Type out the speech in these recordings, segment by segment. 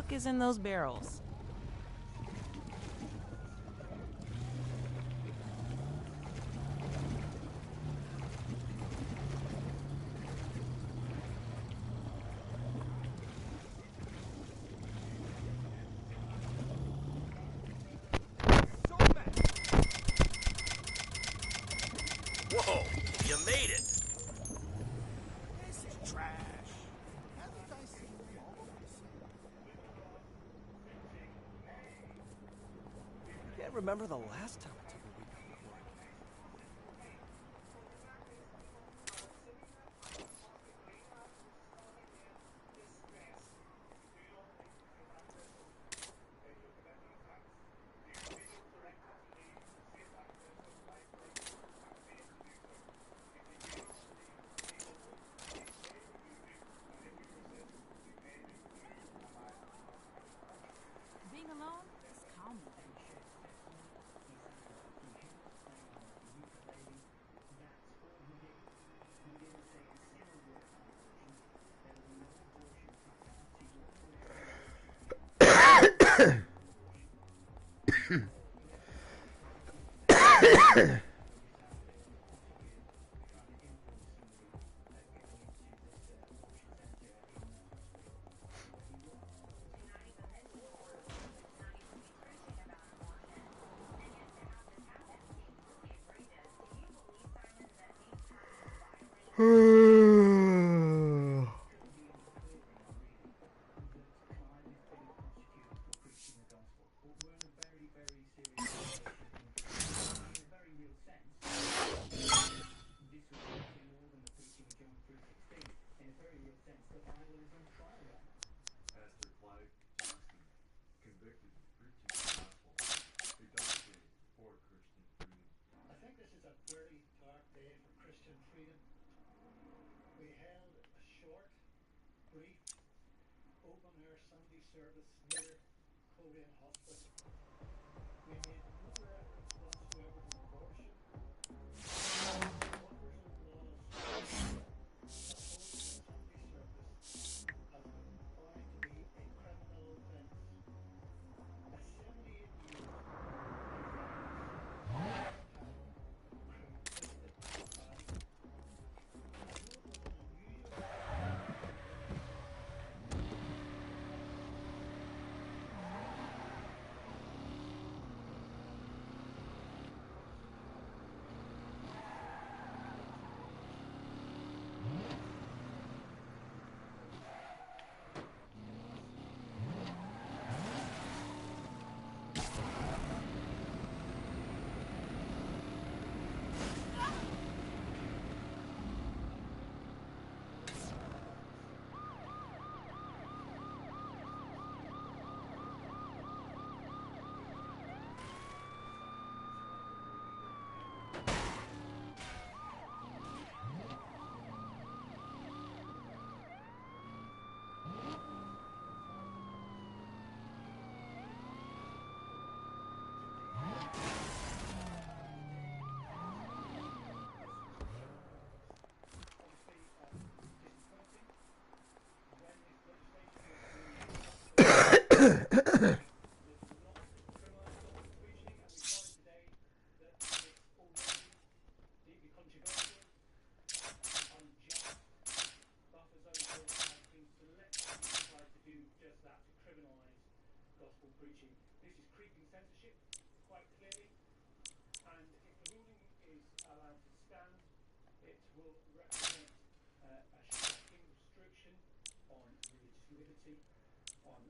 heck is in those barrels? Whoa, you made it. This is trash. Haven't I seen them all? Can't remember the last time I took a week off work. Being alone is calming.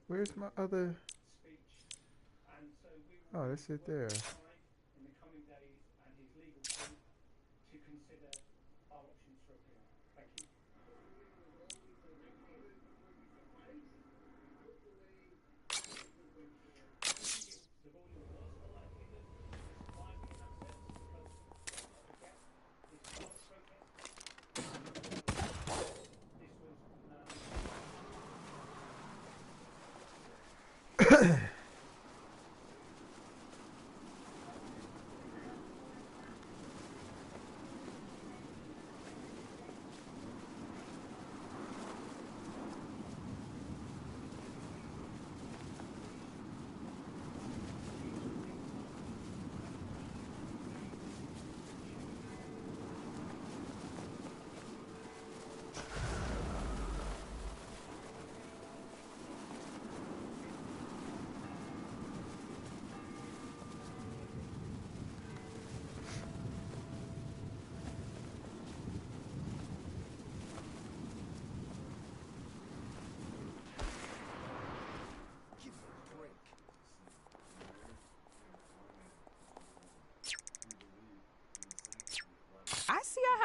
Where's my other? Oh, that's it there.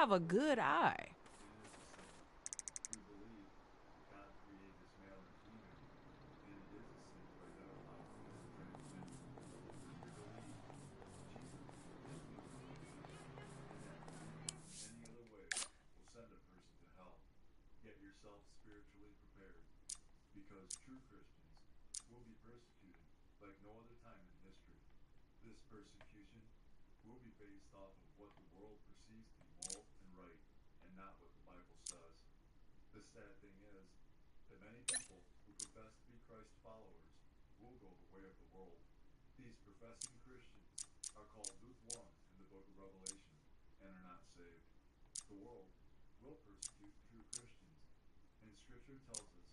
have a good eye. We believe God created this male and female, and it is a sin to identify as a transgender. We believe Jesus is the crucifixion, and that any other way will send a person to hell. Get yourself spiritually prepared, because true Christians will be persecuted like no other time in history. This persecution will be based off of what the world perceives to be moral and right, and not what the Bible says. The sad thing is that many people who profess to be Christ followers will go the way of the world. These professing Christians are called lukewarm in the book of Revelation and are not saved. The world will persecute true Christians, and Scripture tells us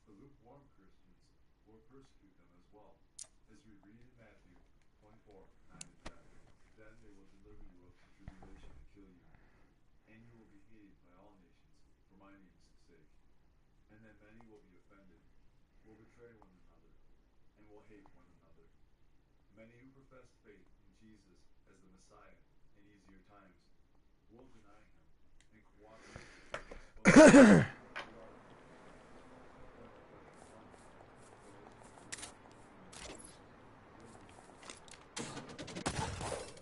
the lukewarm Christians will persecute them as well, as we read in Matthew 24, 9 and 10. Then they will deliver you up to tribulation and kill you, and you will be hated by all nations for my name's sake. And then many will be offended, will betray one another, and will hate one another. Many who profess faith in Jesus as the Messiah in easier times will deny him and cooperate with those who are when the pressure comes. Those who do not believe in Jesus will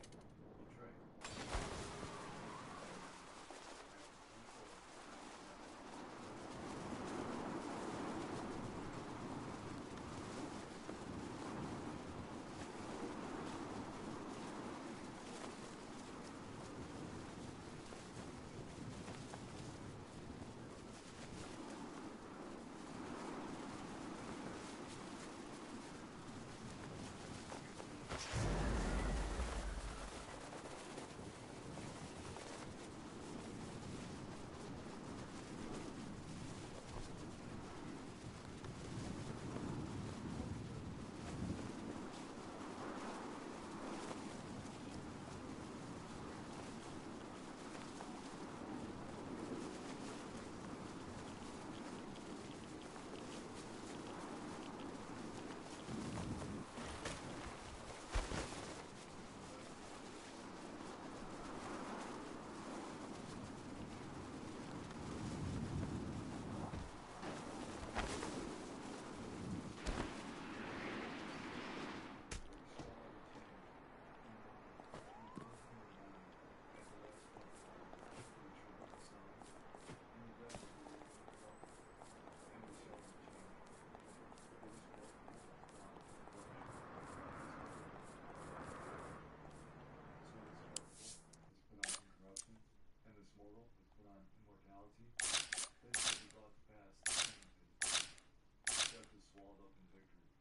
be betrayed.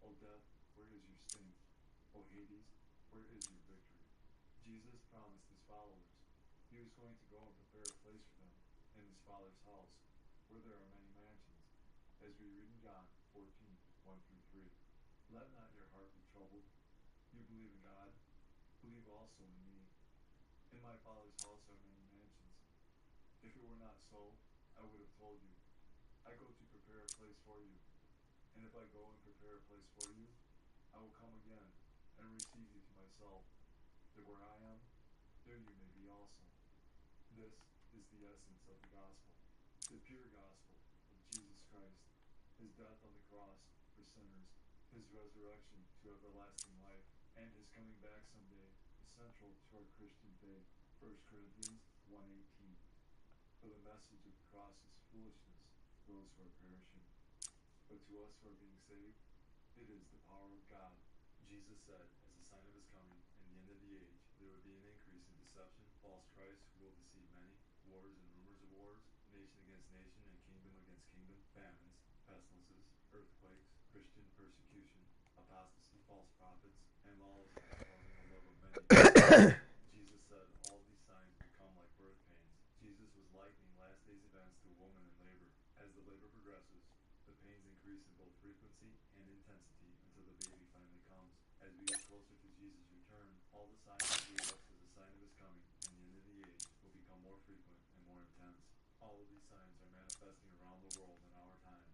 O death, where is your sting? O Hades, where is your victory? Jesus promised his followers he was going to go and prepare a place for them in his Father's house, where there are many mansions, as we read in John 14, 1 through 3. Let not your heart be troubled. You believe in God, believe also in me. In my Father's house are many mansions. If it were not so, I would have told you. I go to prepare a place for you. And if I go and prepare a place for you, I will come again and receive you to myself, that where I am, there you may be also. This is the essence of the gospel, the pure gospel of Jesus Christ, his death on the cross for sinners, his resurrection to everlasting life, and his coming back someday is central to our Christian faith. 1 Corinthians 1:18. For the message of the cross is foolishness to those who are perishing, but to us who are being saved, it is the power of God. Jesus said, as a sign of his coming and the end of the age, there would be an increase in deception, false Christs who will deceive many, wars and rumors of wars, nation against nation and kingdom against kingdom, famines, pestilences, earthquakes, Christian persecution, apostasy, false prophets, and lawlessness causing the love of many to perish. Jesus said all these signs would come like birth pains. Jesus was likening last days events to a woman in labor. As the labor progresses, the pains increase in both frequency and intensity until the baby finally comes. As we get closer to Jesus' return, all the signs he gave us as a sign of his coming and the end of the age will become more frequent and more intense. All of these signs are manifesting around the world in our time.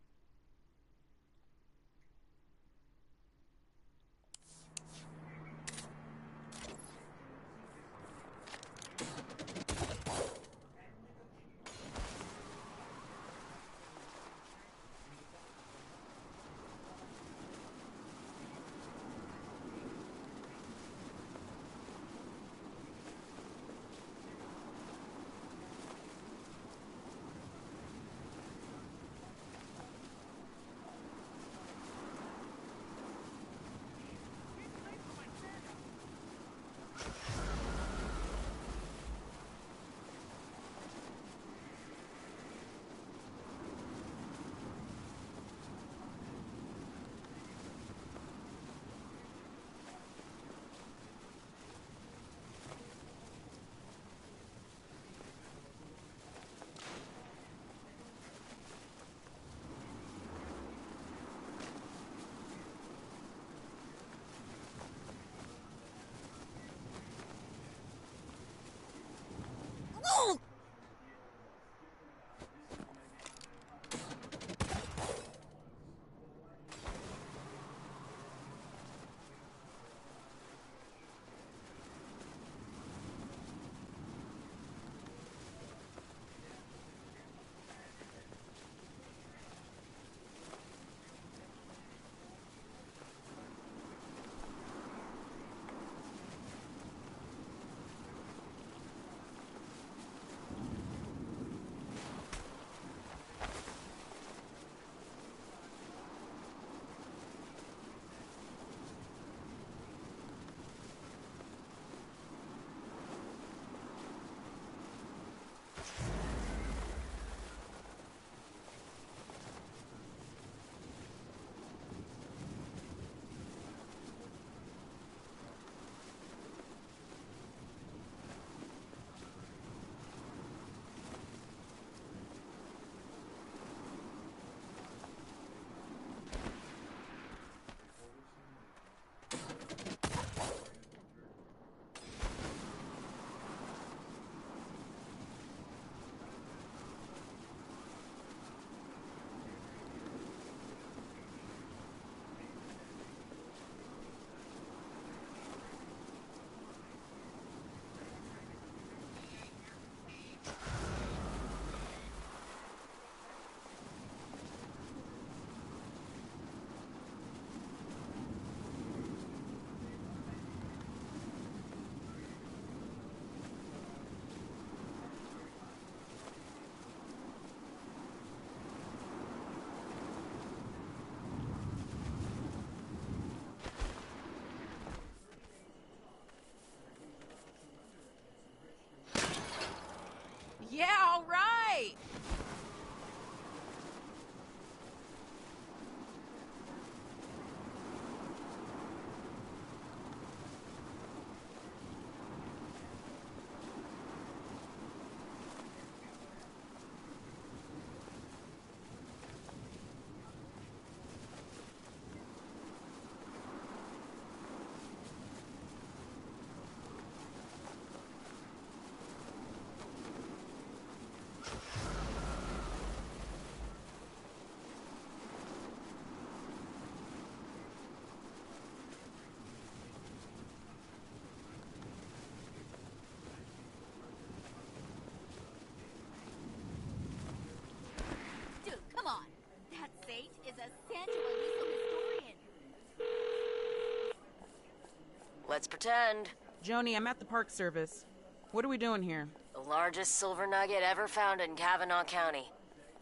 Let's pretend. Joni, I'm at the Park Service. What are we doing here? The largest silver nugget ever found in Kavanaugh County.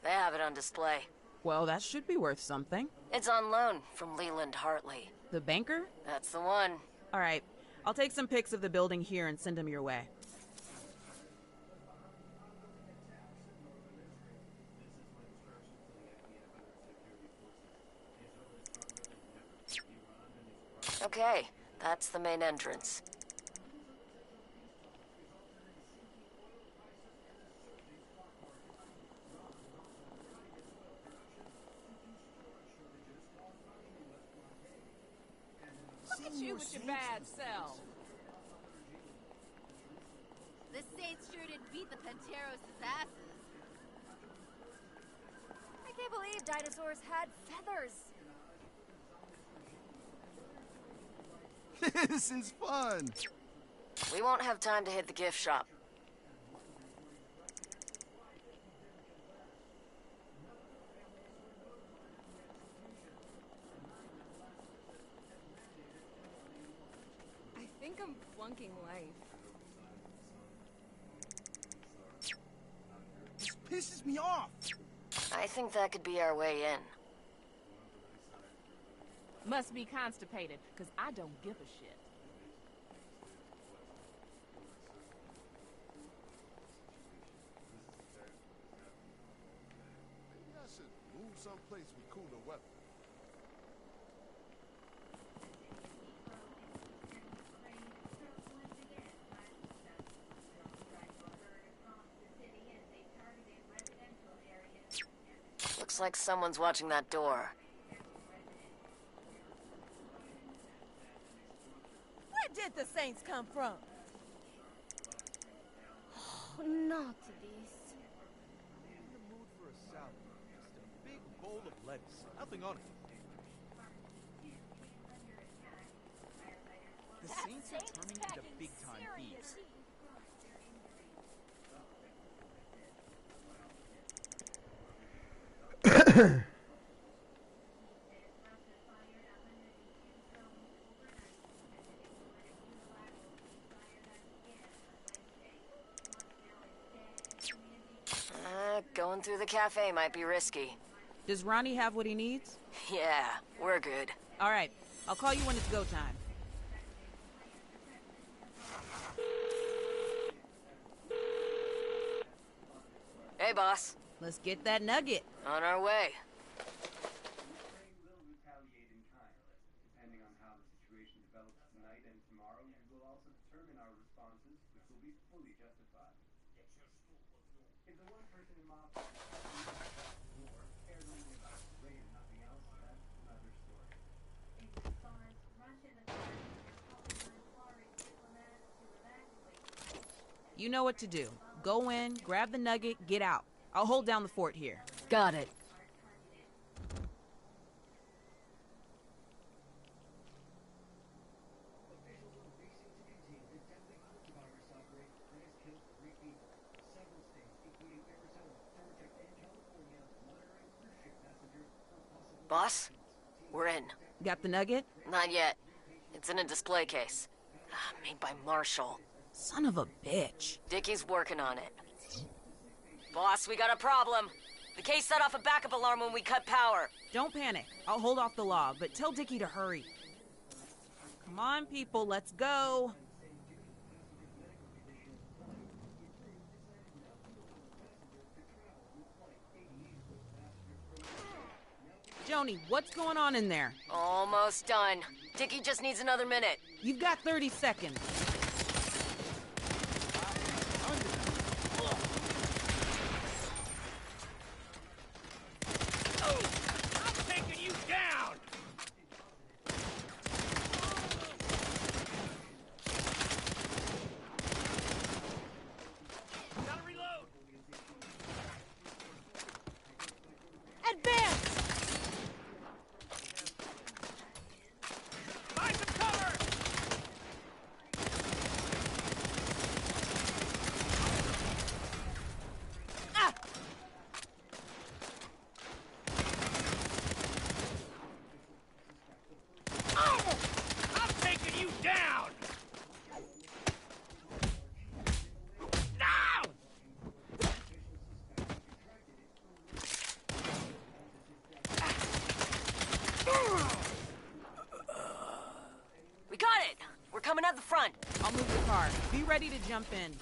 They have it on display. Well, that should be worth something. It's on loan from Leland Hartley. The banker? That's the one. All right. I'll take some pics of the building here and send them your way. Okay, that's the main entrance. Look at you with your bad self. The Saints sure did beat the Panteros' asses. I can't believe dinosaurs had feathers. This is fun. We won't have time to hit the gift shop. I think I'm flunking life. This pisses me off. I think that could be our way in. Must be constipated, because I don't give a shit. Maybe I should move someplace with cooler weather. Looks like someone's watching that door. Where did the Saints come from? Oh, not this. In the mood for a salad. Just a big bowl of lettuce. Nothing on it. The Saints are turning into big-time thieves. Going through the cafe might be risky. Does Ronnie have what he needs? Yeah, we're good. All right. I'll call you when it's go time. Hey, boss. Let's get that nugget. On our way. will retaliate in kind. Depending on how the situation develops tonight and tomorrow, we will also determine our responses, which will be fully justified. If the one person in mob or cared only about Ray and nothing else, that's another story. In response, Russia and the calling on foreign diplomats to evacuate. You know what to do. Go in, grab the nugget, get out. I'll hold down the fort here. Got it. Boss, we're in. Got the nugget? Not yet. It's in a display case. Made by Marshall. Son of a bitch. Dickie's working on it. Boss, we got a problem. The case set off a backup alarm when we cut power. Don't panic. I'll hold off the law, but tell Dickie to hurry. Come on, people, let's go. Joni, what's going on in there? Almost done. Dickie just needs another minute. You've got 30 seconds. move the car. Be ready to jump in.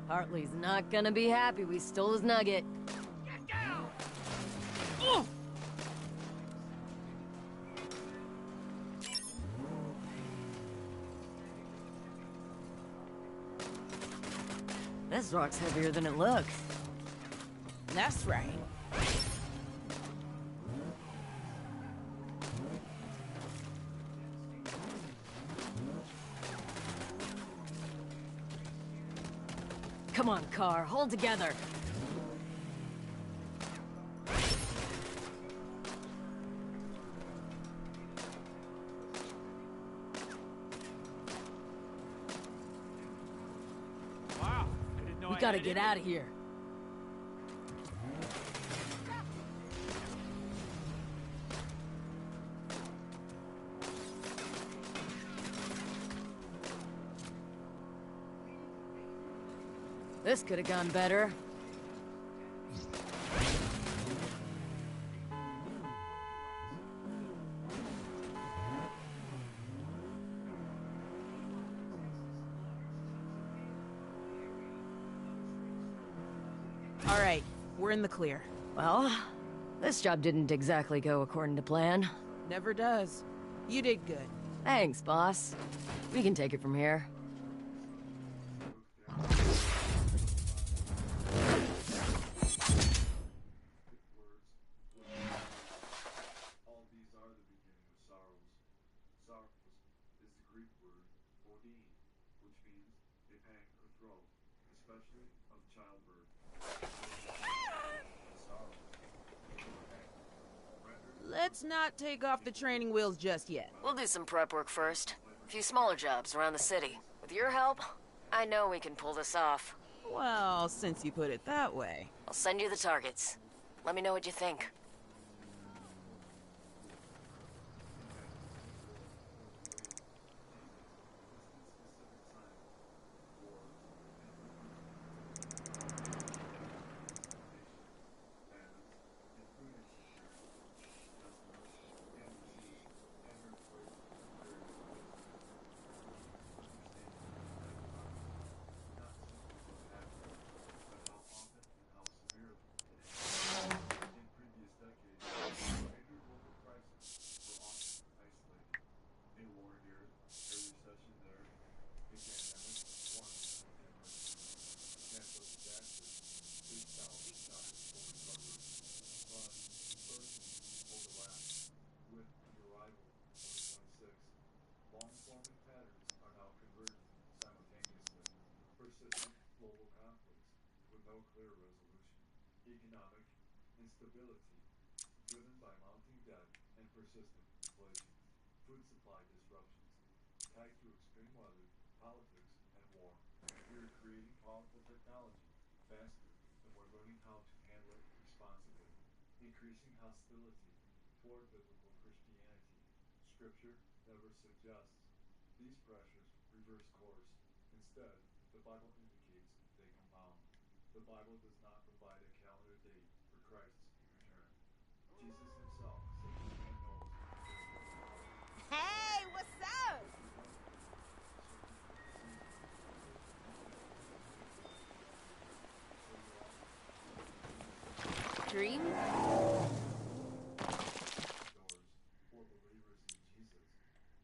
Hartley's not gonna be happy we stole his nugget. Get down! This rock's heavier than it looks. That's right. Come on, car, hold together. Wow, I didn't know We I gotta had get it. out of here. This could have gone better. All right, we're in the clear. Well, this job didn't exactly go according to plan. Never does. You did good. Thanks, boss. We can take it from here. All these are the beginning of sorrows. Sorrows is the Greek word odin, which means a pang or throe, especially of childbirth. Sorrow. Let's not take off the training wheels just yet. We'll do some prep work first. A few smaller jobs around the city. With your help, I know we can pull this off. Well, since you put it that way. I'll send you the targets. Let me know what you think. Long-forming patterns are now converging simultaneously. Persistent global conflicts with no clear resolution. Economic instability driven by mounting debt and persistent inflation. Food supply disruptions tied to extreme weather, politics, and war. We are creating powerful technology faster than we're learning how to handle it responsibly. Increasing hostility toward biblical Christianity. Scripture never suggests these pressures reverse course. Instead, the Bible indicates they compound. The Bible does not provide a calendar date for Christ's return. Jesus himself said no man knows the day or the hour. Hey, what's up? Dream? Doors for believers in Jesus.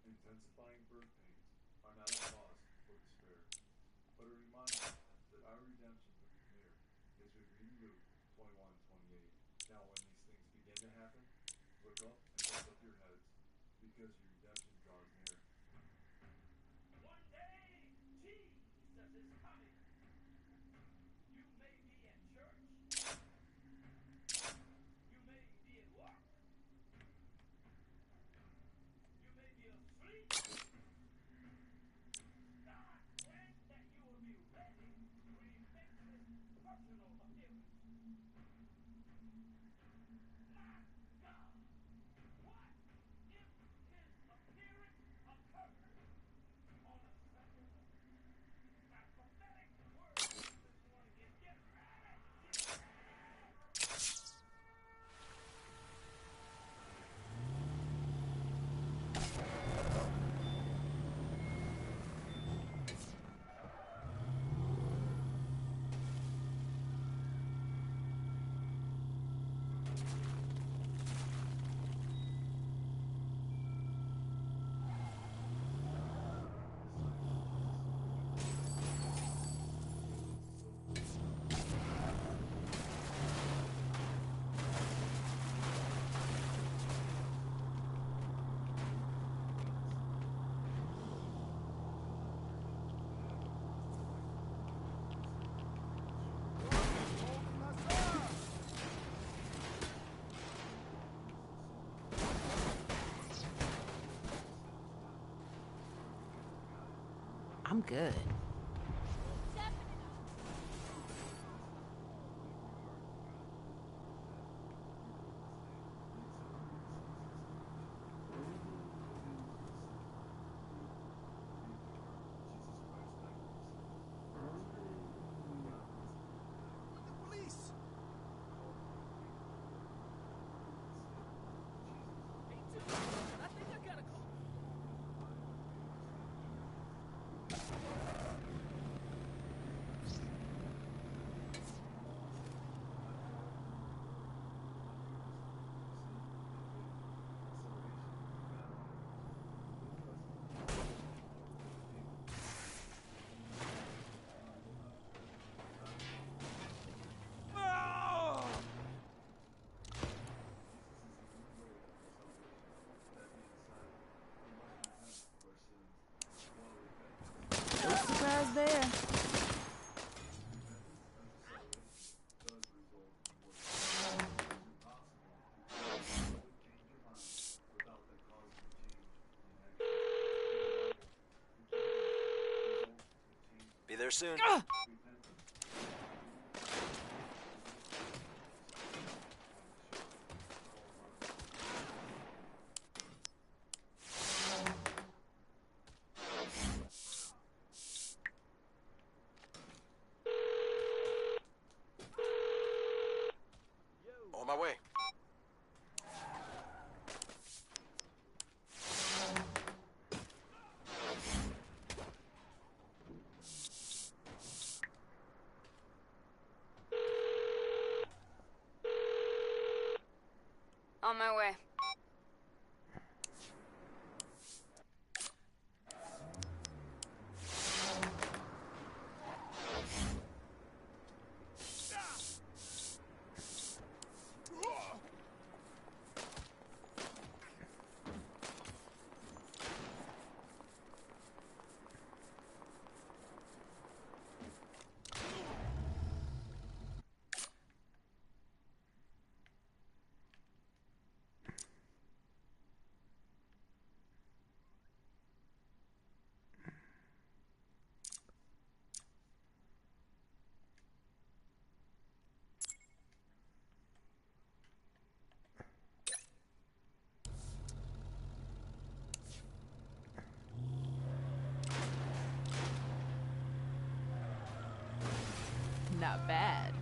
Intensifying birth pains are not a cause for despair, but a reminder that our redemption looms near as we read Luke 21:28. Now when these things begin to happen, look up and lift up your heads, because your redemption draws near. One day, Jesus is coming. I'm good. The police! I think I got a call. No surprise there. Be there soon. On my way. On my way. Not bad.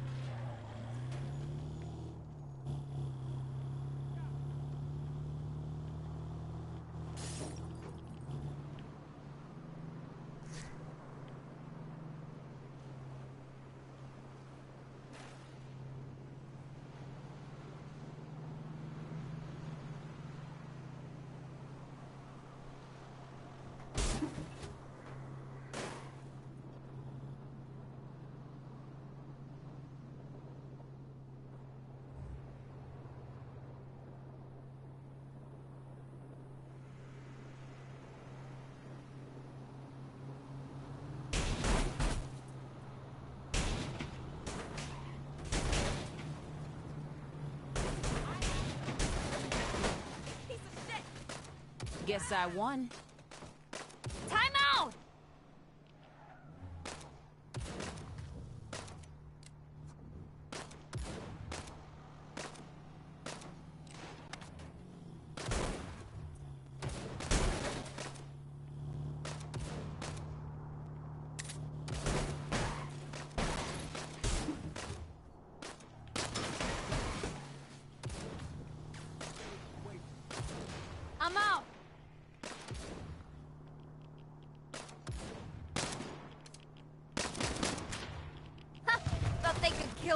Guess I won. Time out!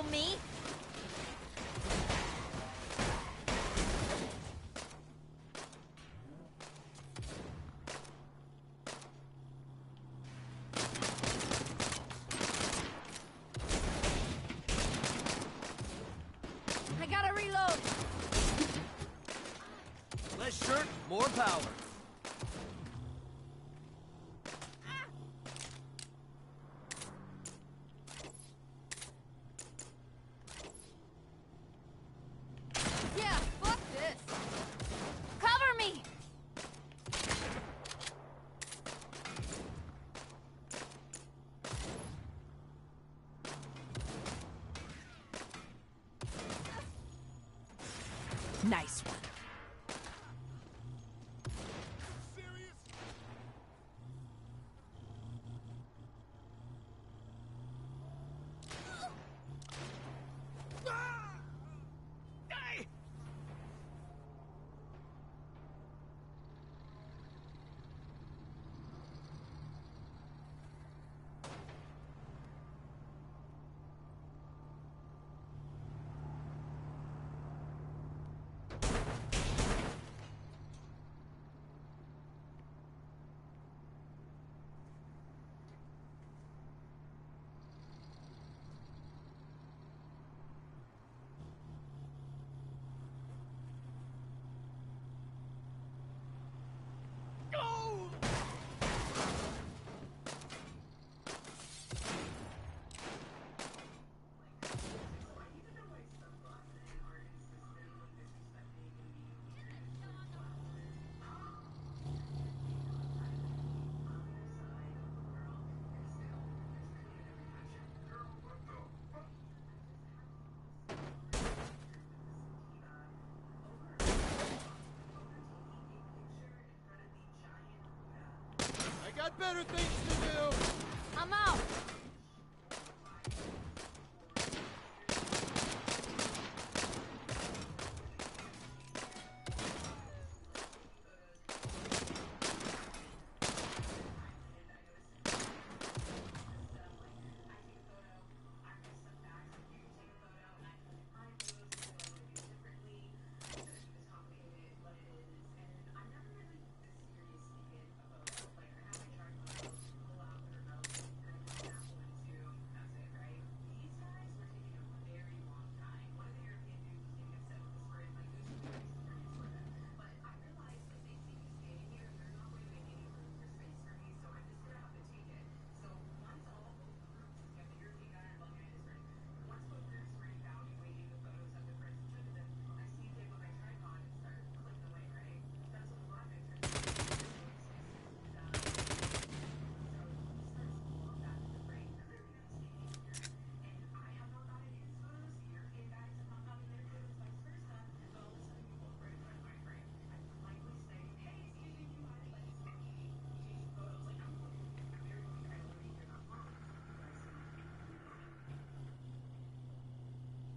kill me? I gotta reload. Less shirt, more power. Yeah, fuck this. Cover me. Nice one. Serious? I got better things to do. I'm out.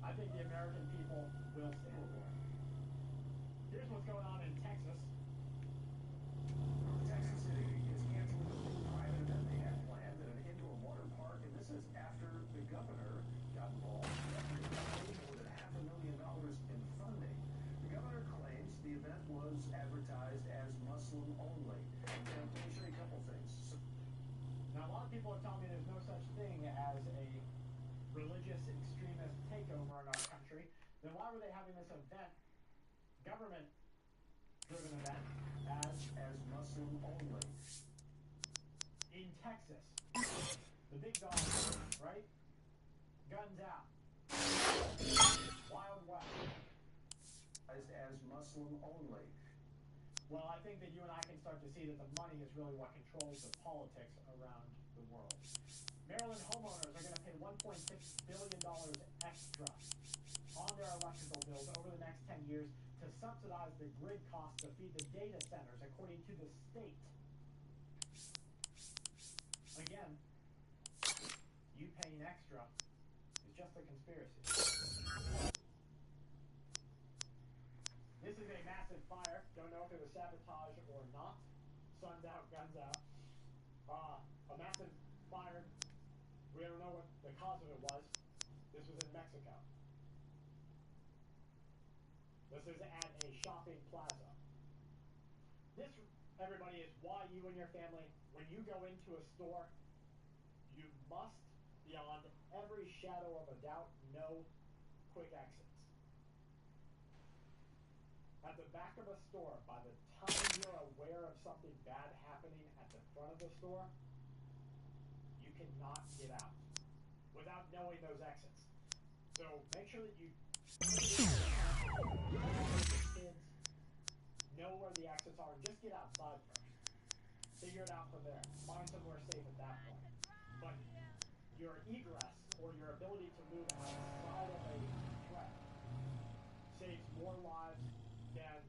I think the American people will stand for it. Here's what's going on in Texas. Texas City is canceling a big private event they had planned at an indoor water park, and this is after the governor got involved after he more than $500,000 in funding. The governor claims the event was advertised as Muslim only. And let me show you a couple things. Now, a lot of people are telling me there's no such thing as a religious extremist takeover in our country. Then why were they having this event, government-driven event, as Muslim only? In Texas, the big dog, right? Guns out. Wild West. As Muslim only. Well, I think that you and I can start to see that the money is really what controls the politics around the world. Maryland homeowners are going to pay $1.6 billion extra on their electrical bills over the next 10 years to subsidize the grid costs to feed the data centers, according to the state. Again, you paying extra is just a conspiracy. This is a massive fire. Don't know if it was sabotage or not. Sun's out, guns out. A massive fire. We don't know what the cause of it was. This was in Mexico. This is at a shopping plaza. This, everybody, is why you and your family, when you go into a store, you must, beyond every shadow of a doubt, know quick exits. At the back of a store, by the time you're aware of something bad happening at the front of the store, you cannot get out without knowing those exits. So make sure that you kids know where the exits are and just get outside first. Figure it out from there. Find somewhere safe at that point. But your egress or your ability to move outside of a threat saves more lives than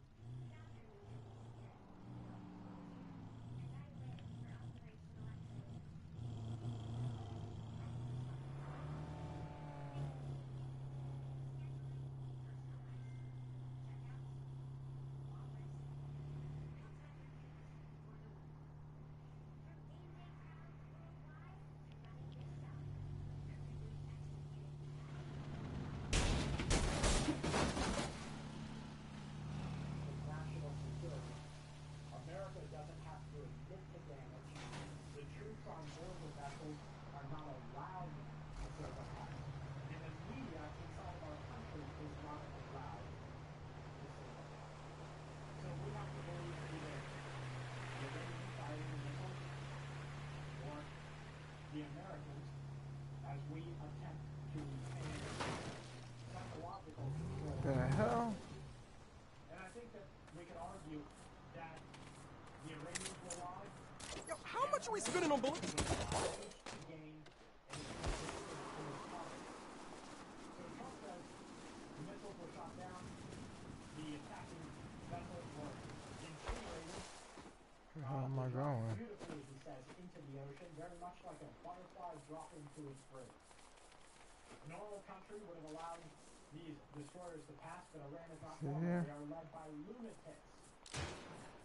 national security. America doesn't have to admit to damage. The troops on board the vessels are not allowed to serve a part. And the media inside of our country is not allowed to serve a part. So we have to believe either the British fighting in the country or the Americans as we attempt to retain psychological control. The hell? And I think that we could argue that the Iranians will lie. Yo, how much are we spending on bullets? To gain and in this conflict. So Trump says the missiles were shot down, the attacking vessels were incinerated. How am I going? Beautifully, he says, into the ocean, very much like a butterfly dropping to its prey. A normal country would have allowed these destroyers to pass, but Iran is not normal. here? They are led by lunatics.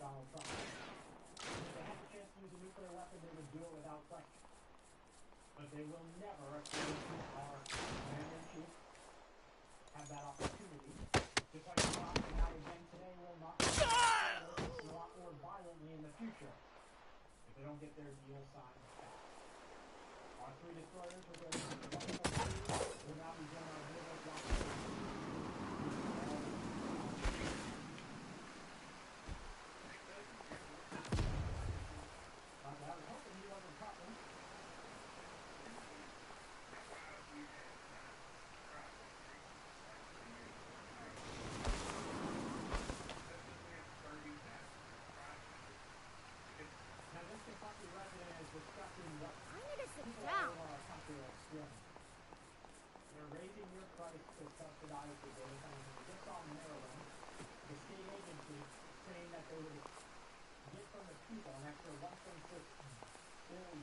Donald Trump. If they had the chance to use a nuclear weapon, they would do it without question. But they will never, according to our commander-in-chief, have that opportunity. Just like Trump and now again today will not a lot more violently in the future if they don't get their deal signed fast. Our three destroyers with their wonderful crews will now begin our naval blockade. I was hoping he wasn't talking. Now this Kentucky resident is discussing what I need to sit people down. all over our country are experiencing. They're raising your price to subsidize the data centers. We just saw Maryland, the state agency, saying that they would get from the people an extra $1.6 billion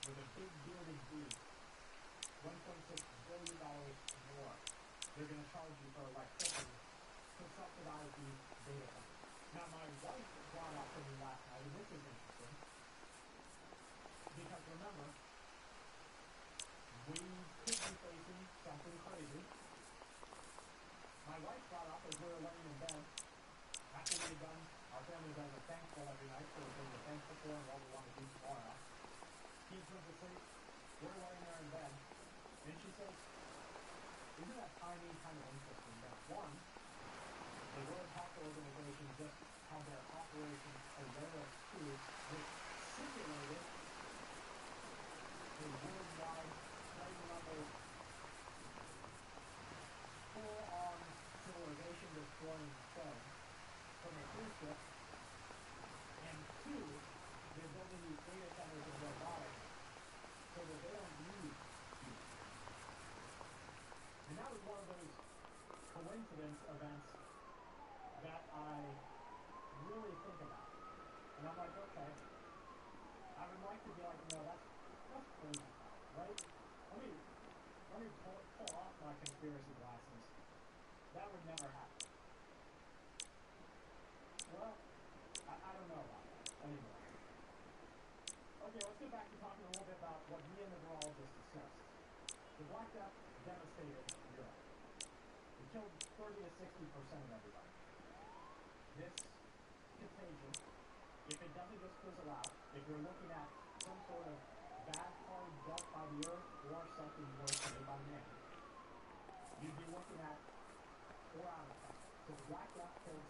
with a big bearded B. $1.6 billion more. They're going to charge you for electricity to subsidize these data centers. Now my wife brought up to me last night, and this is interesting, because remember, we could be facing something crazy. My wife brought up as we were laying in bed, after we had done, our family does a thankful every night, so we're doing a thankful for and what we want to do tomorrow. Kids went to sleep, we're laying there in bed, and she says, isn't that timing kind of interesting that one, the World Health Organization just had their Operation Awareness 2, which simulated a worldwide plane level full-on civilization destroying plane from a cruise ship, and two, they're building these data centers of robotics so that they don't need people. And that was one of those coincidence events that I really think about. And I'm like, okay, I would like to be like, no, that's crazy, right? Let me pull off my conspiracy glasses. That would never happen. Well, I don't know about that anymore. Okay, let's get back to talking a little bit about what me and the neurologist discussed. The black Black Death devastated Europe. It killed 30 to 60% of everybody. This contagion, if it doesn't just fizzle out, if you're looking at some sort of bad card dealt by the earth or something worse made by man, you'd be looking at 4 out of 10. So the Black Death killed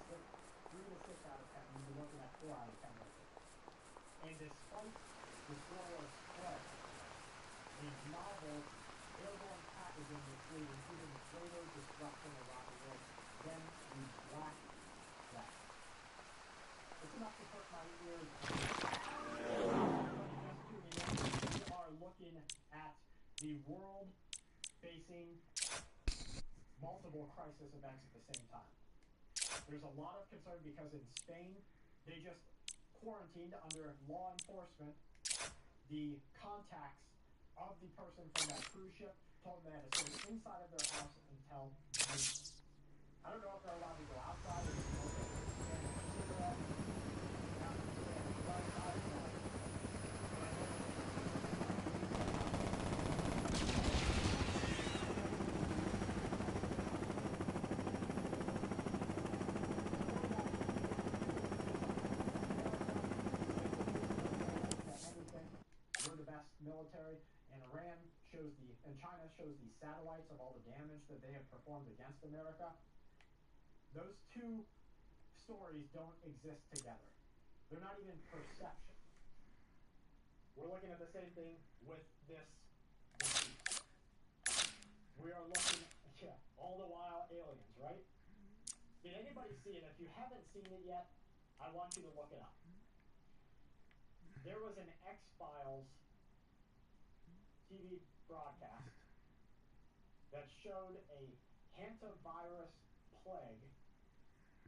3 to 6 out of 10, you'd be looking at 4 out of 10 right there. And despite the spoiler spread, the novel airborne pathogen was created even greater destruction around the world than the Black Death. It's enough to hurt my ears. Just tuning in, we are looking at the world facing multiple crisis events at the same time. There's a lot of concern because in Spain, they just quarantined under law enforcement the contacts of the person from that cruise ship, told them they had to stay inside of their house until noon. I don't know if they're allowed to go outside or smoke a cigarette. Military, and China shows the satellites of all the damage that they have performed against America. Those two stories don't exist together. They're not even perception. We're looking at the same thing with this disease. We are looking, all the while aliens, right? Did anybody see it? If you haven't seen it yet, I want you to look it up. There was an X-Files TV broadcast that showed a hantavirus plague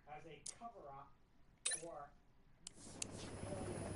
as a cover-up for alien.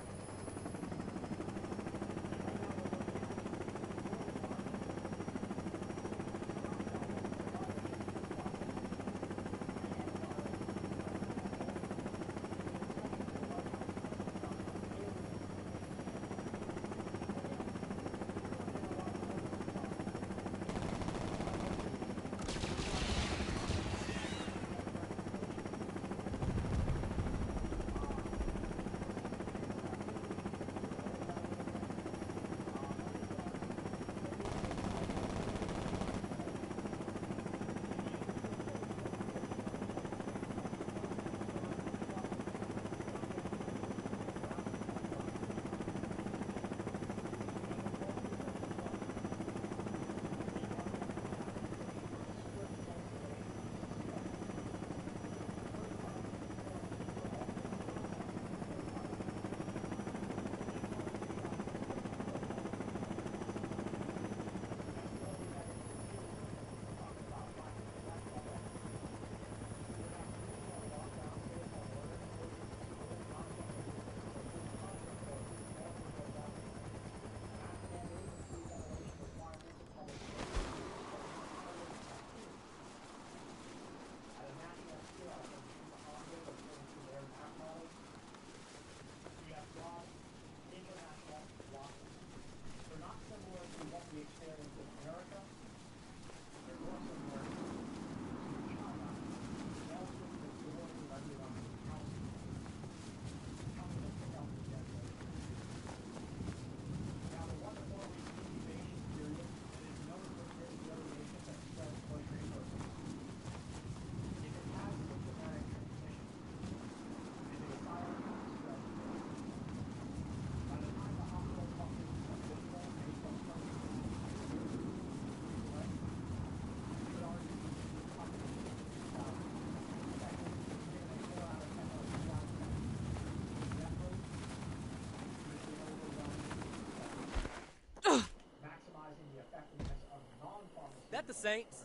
That the Saints?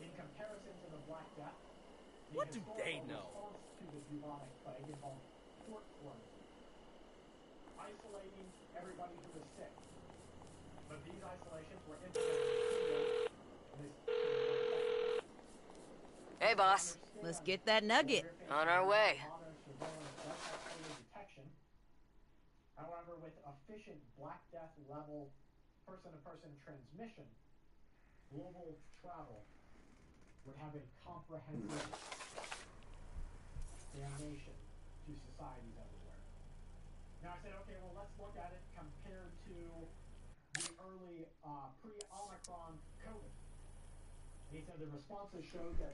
In comparison to the Black Death, what do they know? Response to the bubonic plague involved port quarantine, isolating everybody who was sick. But these isolations were implemented Hey, boss. Let's get that nugget. On our way. However, with efficient Black Death level person-to-person transmission, global travel would have a comprehensive damnation to societies everywhere. Now I said, okay, well, let's look at it compared to the early pre-Omicron COVID. And he said the responses showed that